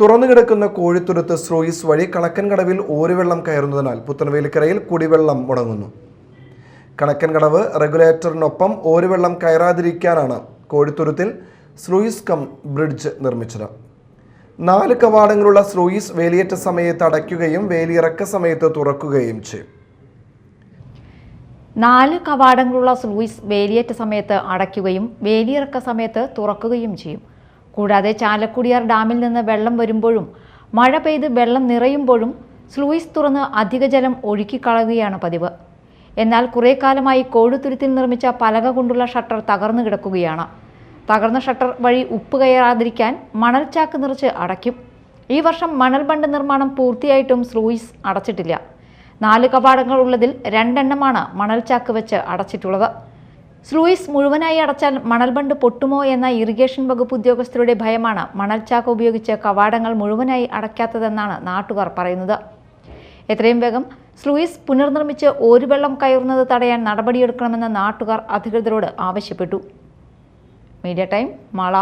തുറന്നുകിടക്കുന്ന Kozhithuruthu sluice വഴി കണക്കൻകടവിൽ ഓരുവെള്ളം കയറുന്നതിനാൽ പുത്തൻവേലിക്കരയിൽ കുടിവെള്ളം മുടങ്ങുന്നു. Kanakkankadavu റെഗുലേറ്ററിനൊപ്പം ഓരുവെള്ളം കയറാതിരിക്കാനാണ് കോഴിത്തുരുത്തിൽ sluice cum bridge നിർമ്മിച്ചത്. 4 കവാടങ്ങളുള്ള സ്ലൂയിസ് വേലിയേറ്റ സമയത്ത് അടയ്ക്കുകയും വേലിയിറക്ക സമയത്ത് തുറക്കുകയും ചെയ്യും. 4 കവാടങ്ങളുള്ള സ്ലൂയിസ് വേലിയേറ്റ സമയത്ത് അടയ്ക്കുകയും വേലിയിറക്ക സമയത്ത് തുറക്കുകയും ചെയ്യും. കൂടാതെ ചാലക്കുടിയാർ ഡാമിൽ നിന്ന് വെള്ളം വരുമ്പോഴും മഴ പെയ്ത് വെള്ളം നിറയുമ്പോഴും സ്ലൂയിസ് തുറന്ന് അധിക ജലം ഒഴുക്കിക്കളയുകയാണ് പതിവ്. എന്നാൽ കുറേ കാലമായി കോഴിത്തുരുത്തിൽ നിർമ്മിച്ച പലക കൊണ്ടുള്ള ഷട്ടർ തകർന്നു കിടക്കുകയാണ്. തകർന്ന ഷട്ടർ വഴി ഉപ്പ് കയറാതിരിക്കാൻ മണൽച്ചാക്ക് നിറച്ച് അടയ്ക്കും. ഈ വർഷം മണൽ ബണ്ട് നിർമ്മാണം പൂർത്തിയായിട്ടും സ്ലൂയിസ് അടച്ചിട്ടില്ല. 4 കവാടങ്ങൾ ഉള്ളതിൽ 2 എണ്ണമാണ് മണൽച്ചാക്ക് വെച്ച് അടച്ചിട്ടുള്ളത്. സ്ലൂയിസ് മുഴുവനായി അടച്ചാൽ മണൽ ബണ്ട് പൊട്ടുമോ എന്ന ഇറിഗേഷൻ വകുപ്പ് ഉദ്യോഗസ്ഥരുടെ ഭയമാണ് മണൽച്ചാക്ക് ഉപയോഗിച്ച് കവാടങ്ങൾ മുഴുവനായി അടയ്ക്കാത്തതെന്നാണ് നാട്ടുകാർ പറയുന്നത്. എത്രയും വേഗം സ്ലൂയിസ് പുനർനിർമ്മിച്ച് ഓരുവെള്ളം കയറുന്നത് തടയാൻ നടപടിയെടുക്കണമെന്ന് നാട്ടുകാർ അധികൃതരോട് ആവശ്യപ്പെട്ടു. Media time, Mala.